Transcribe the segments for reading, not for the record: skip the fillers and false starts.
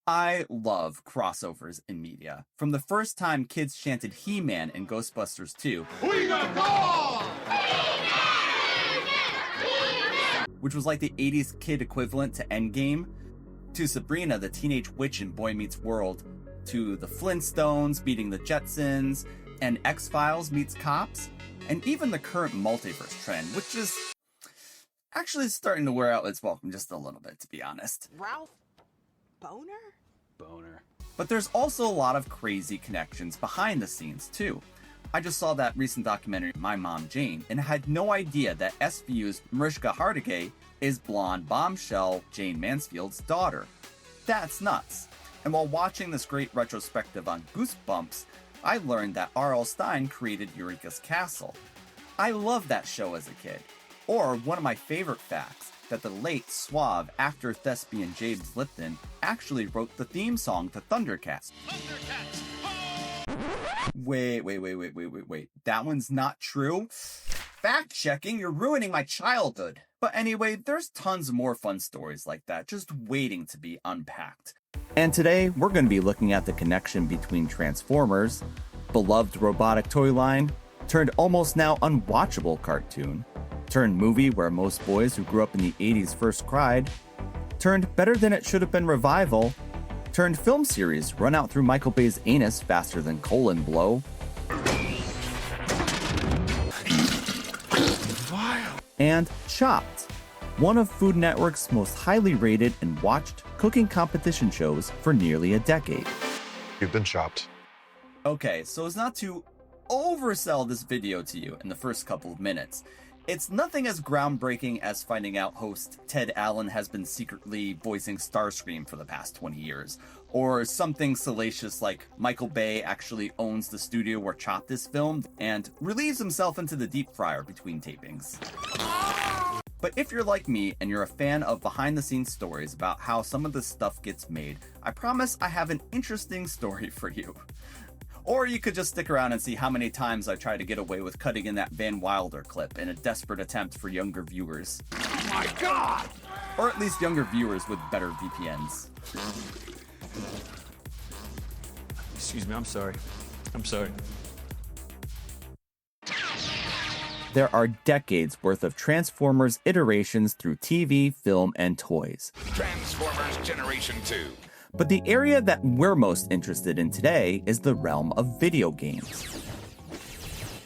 I love crossovers in media. From the first time kids chanted He-Man in Ghostbusters 2, We got call! which was like the 80s kid equivalent to Endgame, to Sabrina the Teenage Witch in Boy Meets World, to the Flintstones beating the Jetsons, and X-Files meets Cops, and even the current multiverse trend, which is actually starting to wear out its welcome just a little bit, to be honest. Ralph Boner? Boner. But there's also a lot of crazy connections behind the scenes, too. I just saw that recent documentary, My Mom Jane, and had no idea that SVU's Mariska Hargitay is blonde bombshell Jane Mansfield's daughter. That's nuts. And while watching this great retrospective on Goosebumps, I learned that R.L. Stine created Eureka's Castle. I loved that show as a kid. Or, one of my favorite facts, that the late, suave, actor thespian James Lipton actually wrote the theme song to Thundercats. Wait. That one's not true? Fact checking, you're ruining my childhood. But anyway, there's tons more fun stories like that just waiting to be unpacked. And today, we're going to be looking at the connection between Transformers, beloved robotic toy line, turned almost now unwatchable cartoon, turned movie where most boys who grew up in the 80s first cried, turned better than it should have been revival, turned film series run out through Michael Bay's anus faster than colon blow, and Chopped, one of Food Network's most highly rated and watched cooking competition shows for nearly a decade. You've been chopped. Okay, so as not to oversell this video to you in the first couple of minutes, it's nothing as groundbreaking as finding out host Ted Allen has been secretly voicing Starscream for the past 20 years, or something salacious like Michael Bay actually owns the studio where Chopped is filmed and relieves himself into the deep fryer between tapings. But if you're like me and you're a fan of behind-the-scenes stories about how some of this stuff gets made, I promise I have an interesting story for you. Or you could just stick around and see how many times I try to get away with cutting in that Van Wilder clip in a desperate attempt for younger viewers. Oh my God! Or at least younger viewers with better VPNs. Excuse me, I'm sorry. There are decades worth of Transformers iterations through TV, film, and toys. Transformers Generation 2. But the area that we're most interested in today is the realm of video games.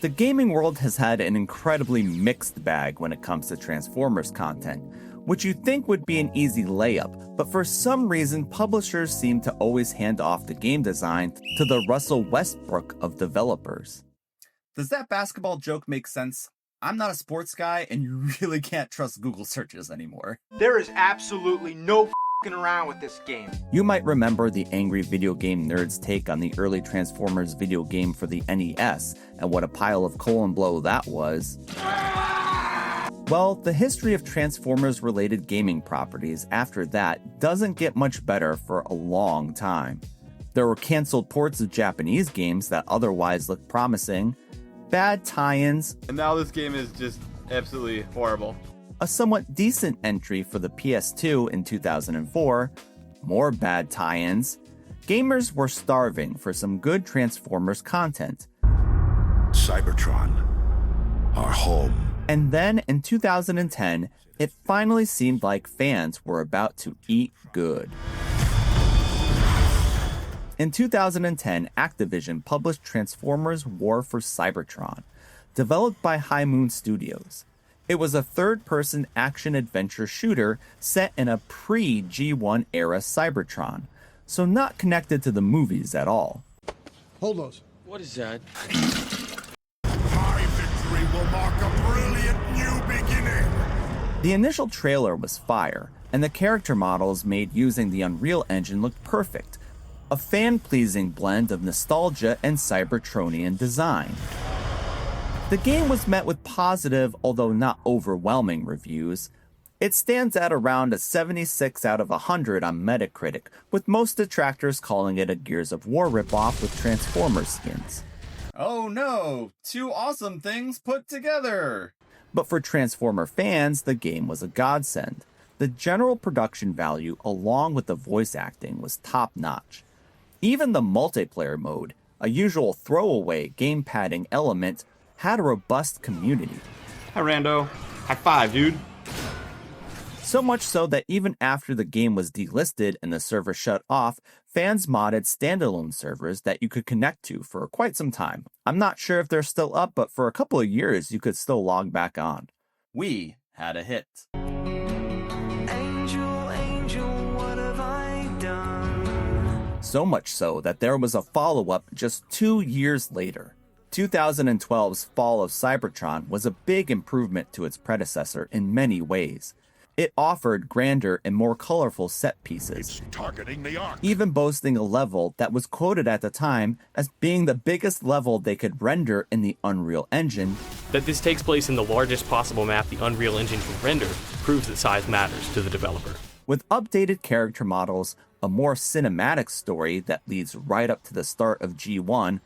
The gaming world has had an incredibly mixed bag when it comes to Transformers content, which you'd think would be an easy layup, but for some reason publishers seem to always hand off the game design to the Russell Westbrook of developers. Does that basketball joke make sense? I'm not a sports guy, and you really can't trust Google searches anymore. There is absolutely no f***ing around with this game. You might remember the angry video game nerds' take on the early Transformers video game for the NES, and what a pile of colon blow that was. Well, the history of Transformers-related gaming properties after that doesn't get much better for a long time. There were canceled ports of Japanese games that otherwise looked promising, bad tie-ins, and now this game is just absolutely horrible. A somewhat decent entry for the PS2 in 2004, more bad tie-ins. Gamers were starving for some good Transformers content. Cybertron, our home. And then in 2010, it finally seemed like fans were about to eat good. In 2010, Activision published Transformers War for Cybertron, developed by High Moon Studios. It was a third-person action-adventure shooter set in a pre-G1 era Cybertron, so not connected to the movies at all. Hold those. What is that? My victory will mark a brilliant new beginning. The initial trailer was fire, and the character models made using the Unreal Engine looked perfect, a fan-pleasing blend of nostalgia and Cybertronian design. The game was met with positive, although not overwhelming, reviews. It stands at around a 76 out of 100 on Metacritic, with most detractors calling it a Gears of War ripoff with Transformers skins. Oh no, two awesome things put together! But for Transformer fans, the game was a godsend. The general production value along with the voice acting was top-notch. Even the multiplayer mode, a usual throwaway game padding element, had a robust community. Hi, Rando. High five, dude. So much so that even after the game was delisted and the server shut off, fans modded standalone servers that you could connect to for quite some time. I'm not sure if they're still up, but for a couple of years you could still log back on. We had a hit. Angel, angel, what have I done? So much so that there was a follow-up just 2 years later. 2012's Fall of Cybertron was a big improvement to its predecessor in many ways. It offered grander and more colorful set pieces, Targeting the arc. even boasting a level that was quoted at the time as being the biggest level they could render in the Unreal Engine. That this takes place in the largest possible map the Unreal Engine can render proves that size matters to the developer. With updated character models, a more cinematic story that leads right up to the start of G1,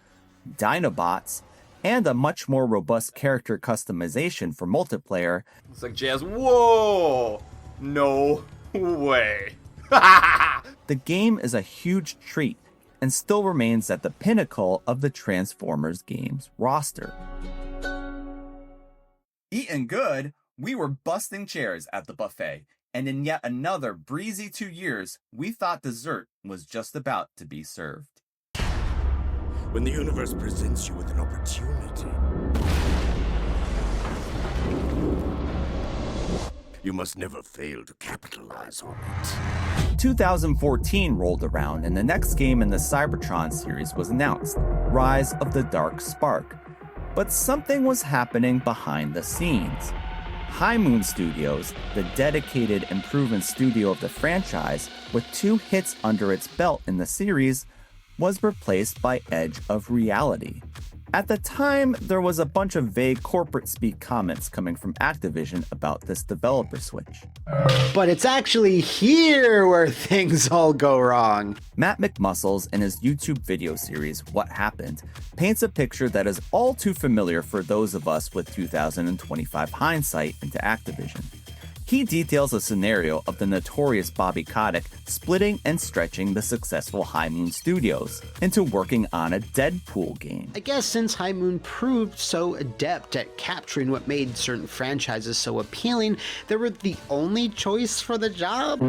Dinobots, and a much more robust character customization for multiplayer, It's like jazz. Whoa! No way. the game is a huge treat and still remains at the pinnacle of the Transformers games roster. Eating good, we were busting chairs at the buffet, and in yet another breezy 2 years, we thought dessert was just about to be served. When the universe presents you with an opportunity, you must never fail to capitalize on it. 2014 rolled around and the next game in the Cybertron series was announced, Rise of the Dark Spark. But something was happening behind the scenes. High Moon Studios, the dedicated and proven studio of the franchise, with 2 hits under its belt in the series, was replaced by Edge of Reality. At the time, there was a bunch of vague corporate speak comments coming from Activision about this developer switch. But it's actually here where things all go wrong. Matt McMuscles, in his YouTube video series, What Happened, paints a picture that is all too familiar for those of us with 2025 hindsight into Activision. He details a scenario of the notorious Bobby Kotick splitting and stretching the successful High Moon Studios into working on a Deadpool game. I guess since High Moon proved so adept at capturing what made certain franchises so appealing, they were the only choice for the job.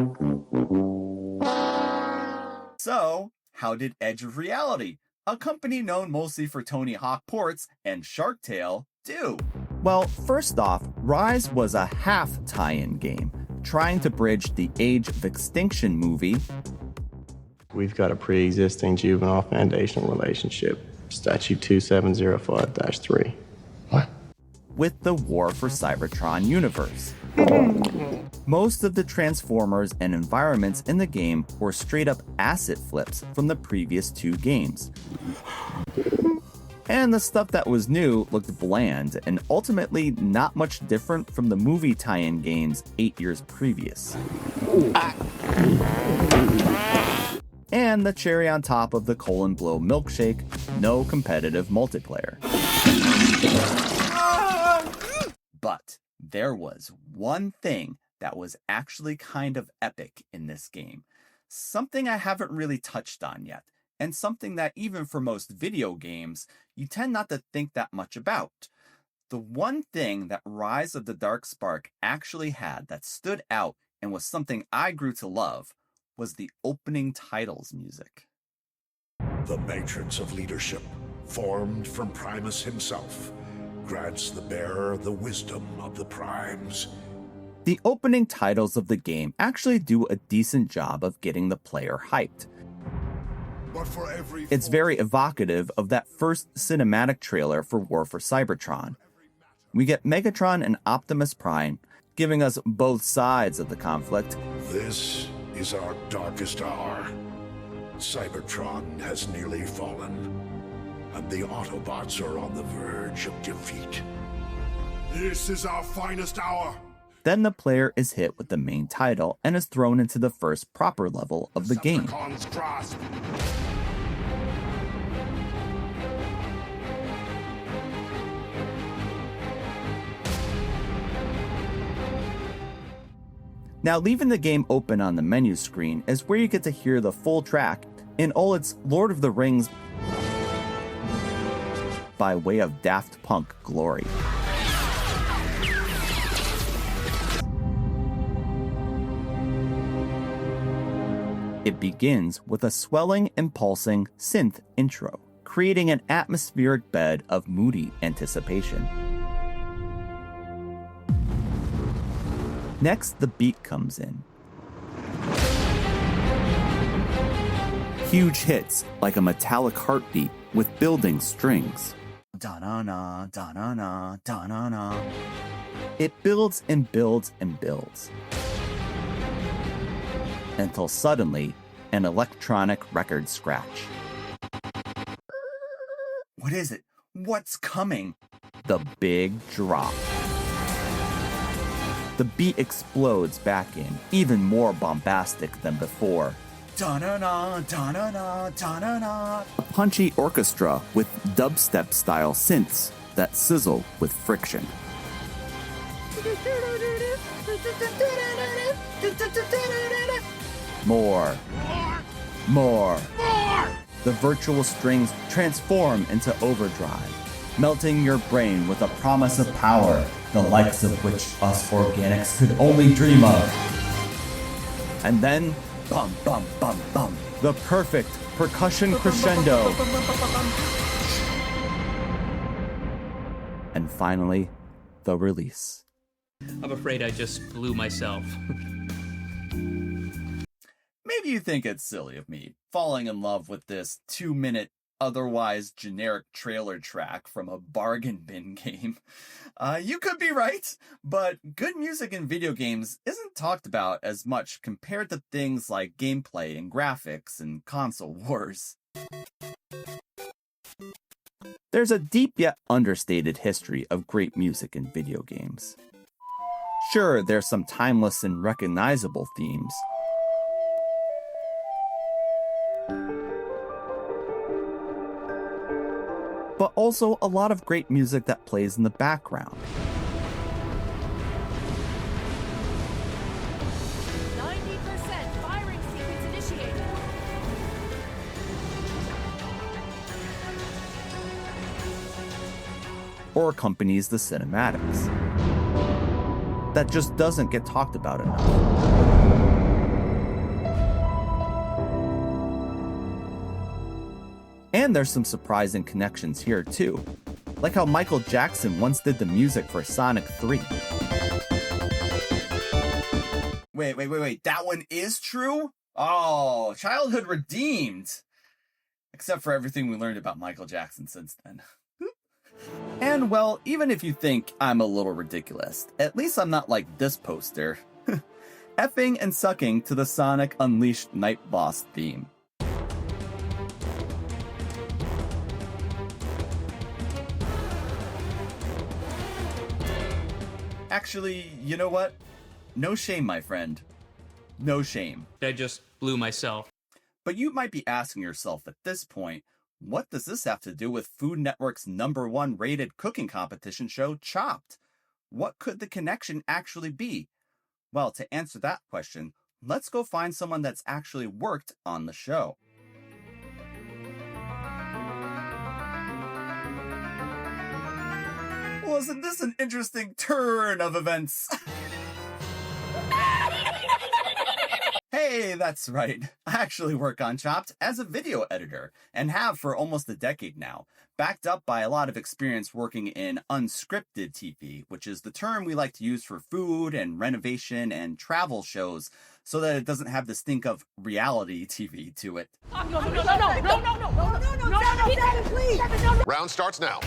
So, how did Edge of Reality, a company known mostly for Tony Hawk ports and Shark Tale, do? Well, first off, Rise was a half tie-in game, trying to bridge the Age of Extinction movie. We've got a pre-existing juvenile foundational relationship, statute 2705-3. What? With the War for Cybertron universe. Most of the Transformers and environments in the game were straight-up asset flips from the previous 2 games. And the stuff that was new looked bland and ultimately not much different from the movie tie-in games 8 years previous. And the cherry on top of the colon blow milkshake, no competitive multiplayer. But there was one thing that was actually kind of epic in this game. Something I haven't really touched on yet, and something that even for most video games, you tend not to think that much about. The one thing that Rise of the Dark Spark actually had that stood out and was something I grew to love was the opening titles music. The matrix of leadership, formed from Primus himself, grants the bearer the wisdom of the primes. The opening titles of the game actually do a decent job of getting the player hyped. But for every It's very evocative of that first cinematic trailer for War for Cybertron. We get Megatron and Optimus Prime, giving us both sides of the conflict. This is our darkest hour. Cybertron has nearly fallen, and the Autobots are on the verge of defeat. This is our finest hour. Then the player is hit with the main title and is thrown into the first proper level of the game. Decepticons grasp. Now, leaving the game open on the menu screen is where you get to hear the full track in all its Lord of the Rings by way of Daft Punk glory. It begins with a swelling and pulsing synth intro, creating an atmospheric bed of moody anticipation. Next, the beat comes in. Huge hits like a metallic heartbeat with building strings. Da-na-na, da-na-na, da-na-na. It builds and builds and builds. Until suddenly, an electronic record scratch. What is it? What's coming? The big drop. The beat explodes back in, even more bombastic than before. Da-na-na, da-na-na, da-na-na. A punchy orchestra with dubstep-style synths that sizzle with friction. More. The virtual strings transform into overdrive, melting your brain with a promise of power, the likes of which us organics could only dream of. And then, bum, bum, bum, bum, the perfect percussion crescendo. And finally, the release. I'm afraid I just blew myself. Maybe you think it's silly of me falling in love with this 2-minute, otherwise generic trailer track from a bargain bin game. You could be right, but good music in video games isn't talked about as much compared to things like gameplay and graphics and console wars. There's a deep yet understated history of great music in video games. Sure, there's some timeless and recognizable themes, but also a lot of great music that plays in the background. 90% firing sequence initiated. Or accompanies the cinematics. That just doesn't get talked about enough. And there's some surprising connections here too, like how Michael Jackson once did the music for Sonic 3. Wait, that one is true? Oh, childhood redeemed! Except for everything we learned about Michael Jackson since then. And well, even if you think I'm a little ridiculous, at least I'm not like this poster. Effing and sucking to the Sonic Unleashed Night Boss theme. Actually, you know what? No shame, my friend. No shame. I just blew myself. But you might be asking yourself at this point, what does this have to do with Food Network's #1 rated cooking competition show, Chopped? What could the connection actually be? Well, to answer that question, let's go find someone that's actually worked on the show. Wasn't this an interesting turn of events? Hey, that's right. I actually work on Chopped as a video editor, and have for almost a decade now, backed up by a lot of experience working in unscripted TV, which is the term we like to use for food and renovation and travel shows, so that it doesn't have the stink of reality TV to it. No, please. Round starts now.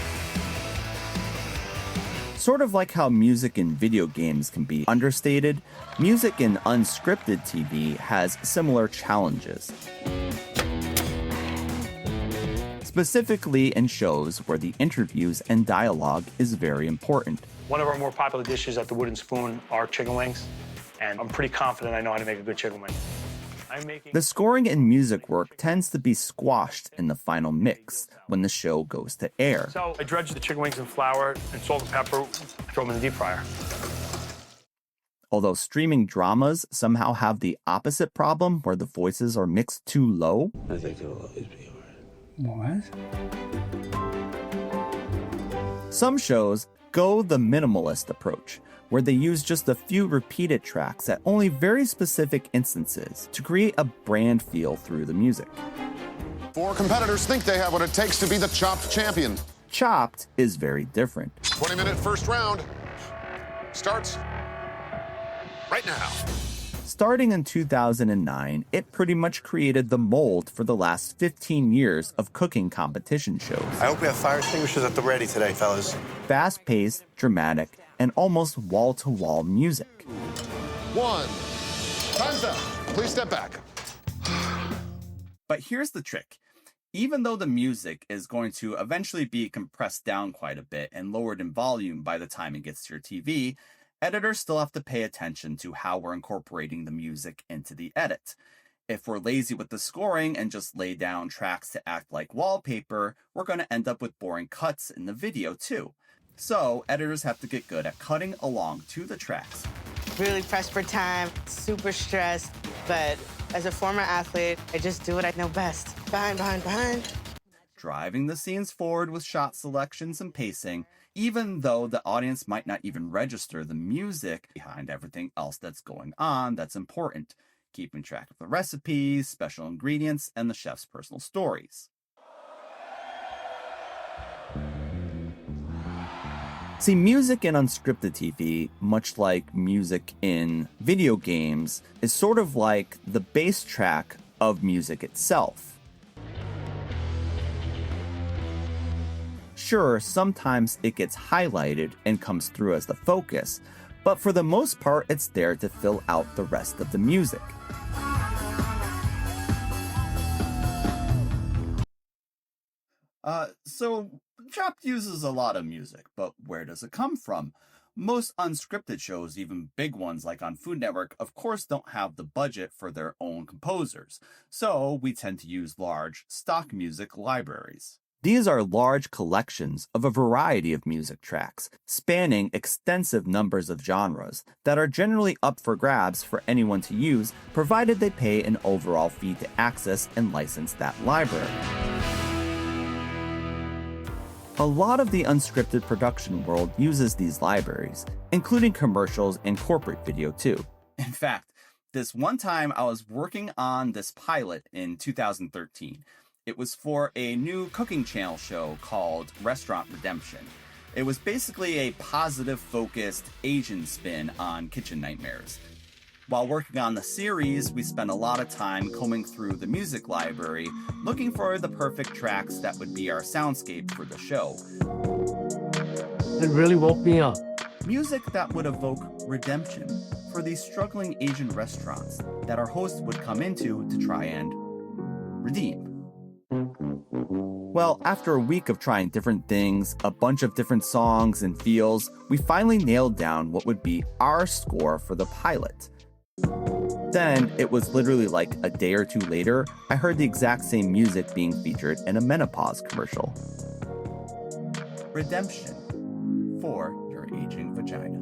Sort of like how music in video games can be understated, music in unscripted TV has similar challenges. Specifically in shows where the interviews and dialogue is very important. One of our more popular dishes at the Wooden Spoon are chicken wings, and I'm pretty confident I know how to make a good chicken wing. The scoring and music work tends to be squashed in the final mix when the show goes to air. So I dredge the chicken wings in flour and salt and pepper, throw them in the deep fryer. although streaming dramas somehow have the opposite problem where the voices are mixed too low. I think it'll always be alright. What? Some shows go the minimalist approach, where they use just a few repeated tracks at only very specific instances to create a brand feel through the music. 4 competitors think they have what it takes to be the Chopped champion. Chopped is very different. 20-minute first round starts right now. Starting in 2009, it pretty much created the mold for the last 15 years of cooking competition shows. I hope we have fire extinguishers at the ready today, fellas. Fast-paced, dramatic, and almost wall-to-wall music. 1. Time's up. Please step back. But here's the trick. Even though the music is going to eventually be compressed down quite a bit and lowered in volume by the time it gets to your TV, editors still have to pay attention to how we're incorporating the music into the edit. If we're lazy with the scoring and just lay down tracks to act like wallpaper, we're going to end up with boring cuts in the video too. So editors have to get good at cutting along to the tracks. Really pressed for time, super stressed, but as a former athlete, I just do what I know best. Behind. Driving the scenes forward with shot selections and pacing, even though the audience might not even register the music behind everything else that's going on that's important, keeping track of the recipes, special ingredients, and the chef's personal stories. See, music in unscripted TV, much like music in video games, is sort of like the bass track of music itself. Sure, sometimes it gets highlighted and comes through as the focus, but for the most part, it's there to fill out the rest of the music. So Chopped uses a lot of music, but where does it come from? Most unscripted shows, even big ones like on Food Network, of course don't have the budget for their own composers, so we tend to use large stock music libraries. These are large collections of a variety of music tracks, spanning extensive numbers of genres that are generally up for grabs for anyone to use, provided they pay an overall fee to access and license that library. A lot of the unscripted production world uses these libraries, including commercials and corporate video too. In fact, this one time I was working on this pilot in 2013. It was for a new cooking channel show called Restaurant Redemption. It was basically a positive-focused Asian spin on kitchen nightmares. While working on the series, we spent a lot of time combing through the music library, looking for the perfect tracks that would be our soundscape for the show. It really woke me up. Music that would evoke redemption for these struggling Asian restaurants that our host would come into to try and redeem. Well, after a week of trying different things, a bunch of different songs and feels, we finally nailed down what would be our score for the pilot. Then, it was literally like a day or two later, I heard the exact same music being featured in a menopause commercial. Redemption for your aging vagina.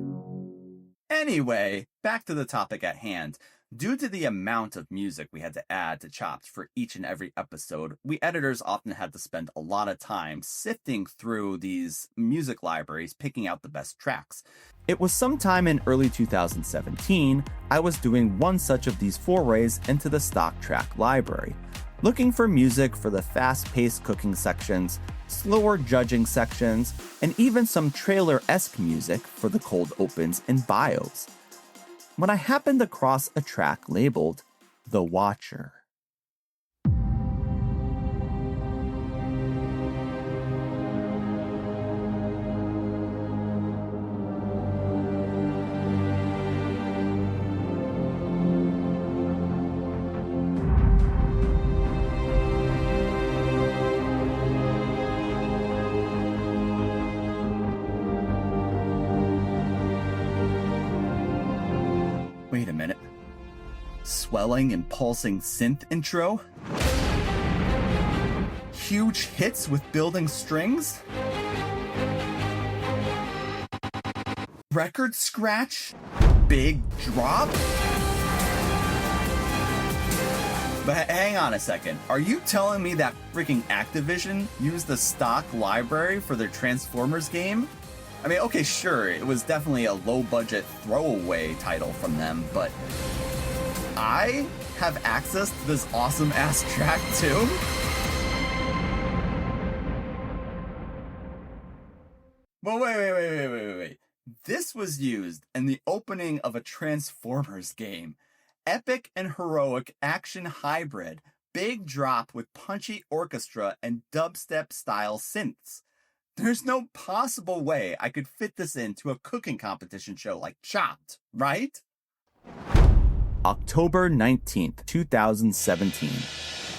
Anyway, back to the topic at hand. Due to the amount of music we had to add to Chopped for each and every episode, we editors often had to spend a lot of time sifting through these music libraries, picking out the best tracks. It was sometime in early 2017, I was doing one such of these forays into the stock track library, looking for music for the fast-paced cooking sections, slower judging sections, and even some trailer-esque music for the cold opens and bios. When I happened across a track labeled The Watcher. Wait a minute. Swelling and pulsing synth intro? Huge hits with building strings? Record scratch? big drop? But hang on a second. Are you telling me that freaking Activision used the stock library for their Transformers game? I mean, okay, sure, it was definitely a low-budget throwaway title from them, but I have access to this awesome-ass track too? Well, wait. This was used in the opening of a Transformers game. Epic and heroic action hybrid, big drop with punchy orchestra and dubstep-style synths. There's no possible way I could fit this into a cooking competition show like Chopped, right? October 19th, 2017.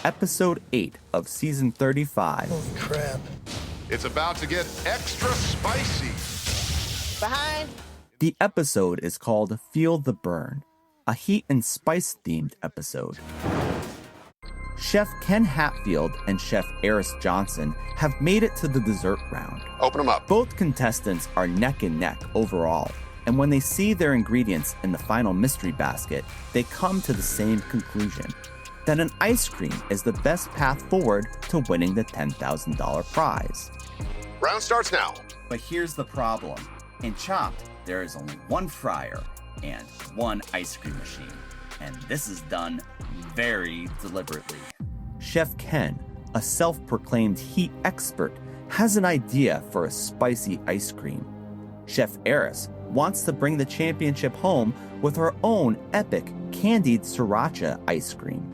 Episode 8 of Season 35. Holy crap. It's about to get extra spicy. Behind. The episode is called Feel the Burn, a heat and spice themed episode. Chef Ken Hatfield and Chef Eris Johnson have made it to the dessert round. Open them up. Both contestants are neck and neck overall, and when they see their ingredients in the final mystery basket, they come to the same conclusion, that an ice cream is the best path forward to winning the $10,000 prize. Round starts now. But here's the problem. In Chopped, there is only one fryer and one ice cream machine, and this is done very deliberately. Chef Ken, a self-proclaimed heat expert, has an idea for a spicy ice cream. Chef Eris wants to bring the championship home with her own epic candied sriracha ice cream.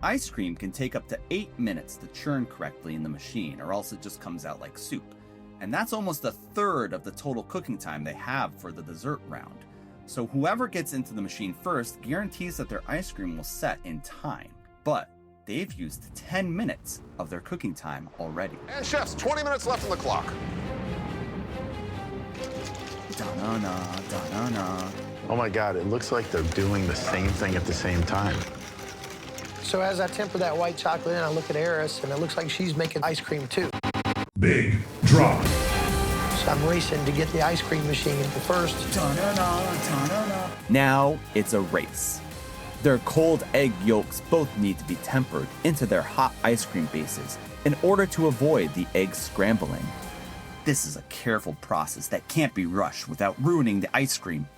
Ice cream can take up to 8 minutes to churn correctly in the machine, or else it just comes out like soup. And that's almost a third of the total cooking time they have for the dessert round. So whoever gets into the machine first guarantees that their ice cream will set in time. But they've used 10 minutes of their cooking time already. And chefs, 20 minutes left on the clock. Da-na-na, da-na-na. Oh my God, it looks like they're doing the same thing at the same time. So as I temper that white chocolate in, I look at Eris, and it looks like she's making ice cream too. Big drop. So I'm racing to get the ice cream machine first. Now it's a race. Their cold egg yolks both need to be tempered into their hot ice cream bases in order to avoid the eggs scrambling. This is a careful process that can't be rushed without ruining the ice cream.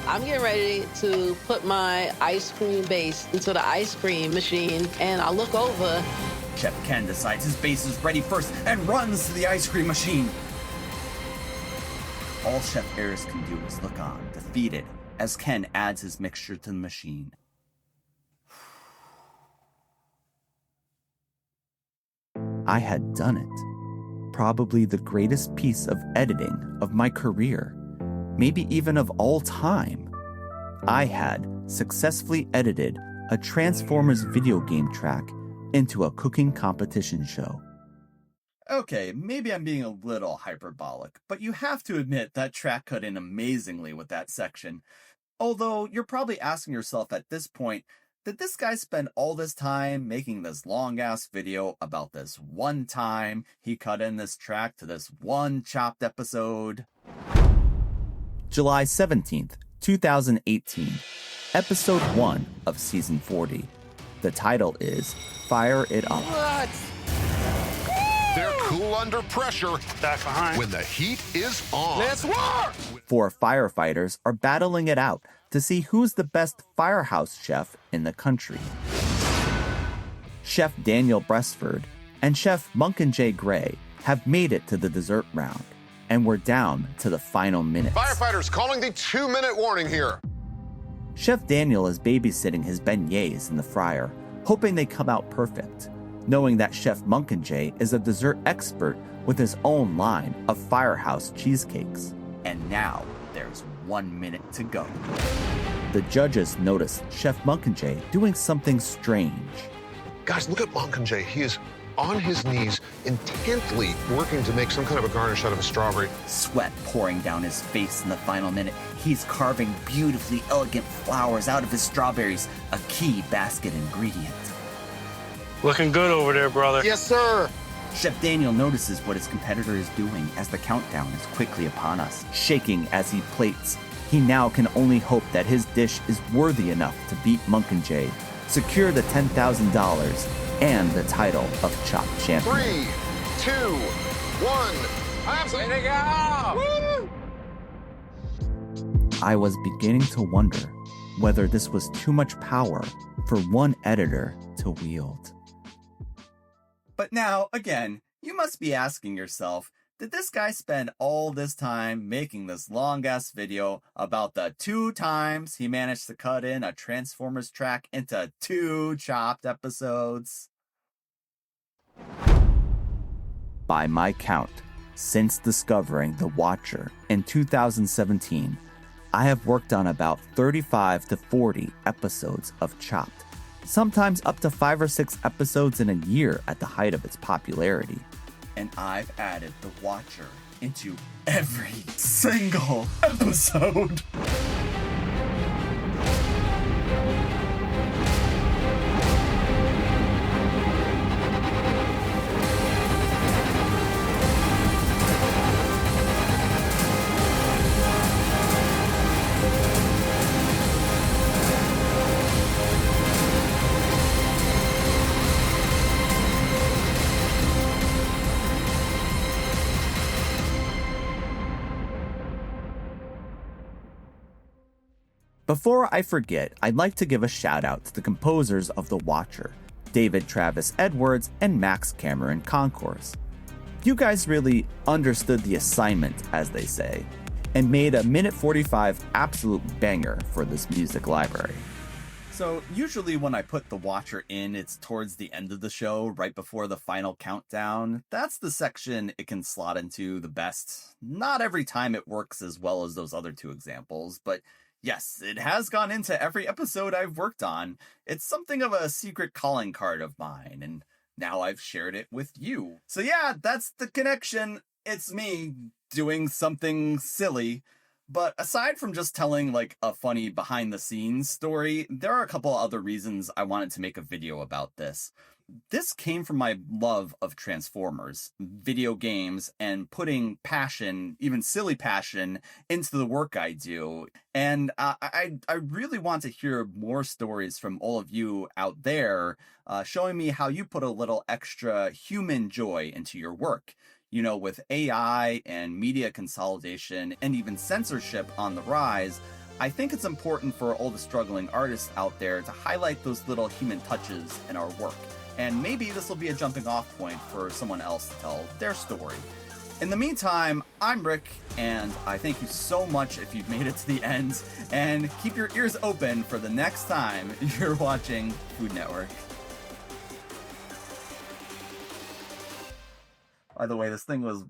I'm getting ready to put my ice cream base into the ice cream machine, and I look over. Chef Ken decides his base is ready first and runs to the ice cream machine. All Chef Eris can do is look on, defeated, as Ken adds his mixture to the machine. I had done it. Probably the greatest piece of editing of my career, maybe even of all time. I had successfully edited a Transformers video game track into a cooking competition show. Okay, maybe I'm being a little hyperbolic, but you have to admit that track cut in amazingly with that section. Although you're probably asking yourself at this point, did this guy spend all this time making this long-ass video about this one time he cut in this track to this one Chopped episode? July 17th, 2018, Episode 1 of Season 40. The title is Fire It Up. What? They're cool under pressure. Back behind. When the heat is on. Let's work! 4 firefighters are battling it out to see who's the best firehouse chef in the country. Chef Daniel Breastford and Chef Munkin Gray have made it to the dessert round, and we're down to the final minutes. Firefighters calling the 2-minute warning here. Chef Daniel is babysitting his beignets in the fryer, hoping they come out perfect, knowing that Chef Munkin is a dessert expert with his own line of firehouse cheesecakes. And now there's 1 minute to go. The judges notice Chef Munkin doing something strange. Guys, look at Mockingjay. He is on his knees, intently working to make some kind of a garnish out of a strawberry. Sweat pouring down his face in the final minute, he's carving beautifully elegant flowers out of his strawberries, a key basket ingredient. Looking good over there, brother. Yes, sir. Chef Daniel notices what his competitor is doing as the countdown is quickly upon us, shaking as he plates He now can only hope that his dish is worthy enough to beat Mockingjay, secure the $10,000 and the title of Chopped Champion. 3, 2, 1. I'm saying to go! I was beginning to wonder whether this was too much power for one editor to wield. But now, again, you must be asking yourself, did this guy spend all this time making this long-ass video about the 2 times he managed to cut in a Transformers track into 2 chopped episodes? By my count, since discovering The Watcher in 2017, I have worked on about 35 to 40 episodes of Chopped, sometimes up to 5 or 6 episodes in a year at the height of its popularity. And I've added The Watcher into every single episode. Before I forget, I'd like to give a shout out to the composers of The Watcher, David Travis Edwards and Max Cameron Concourse. You guys really understood the assignment, as they say, and made a minute 45 absolute banger for this music library. So usually when I put The Watcher in, it's towards the end of the show, right before the final countdown. That's the section it can slot into the best. Not every time it works as well as those other 2 examples, but yes, it has gone into every episode I've worked on. It's something of a secret calling card of mine, and now I've shared it with you. So yeah, that's the connection. It's me doing something silly. But aside from just telling like a funny behind the scenes story, there are a couple other reasons I wanted to make a video about this. This came from my love of Transformers, video games, and putting passion, even silly passion, into the work I do. And I really want to hear more stories from all of you out there, showing me how you put a little extra human joy into your work. You know, with AI and media consolidation and even censorship on the rise, I think it's important for all the struggling artists out there to highlight those little human touches in our work. And maybe this will be a jumping off point for someone else to tell their story. In the meantime, I'm Rick, and I thank you so much if you've made it to the end, and keep your ears open for the next time you're watching Food Network. By the way, this thing was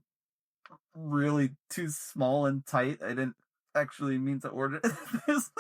really too small and tight. I didn't actually mean to order this.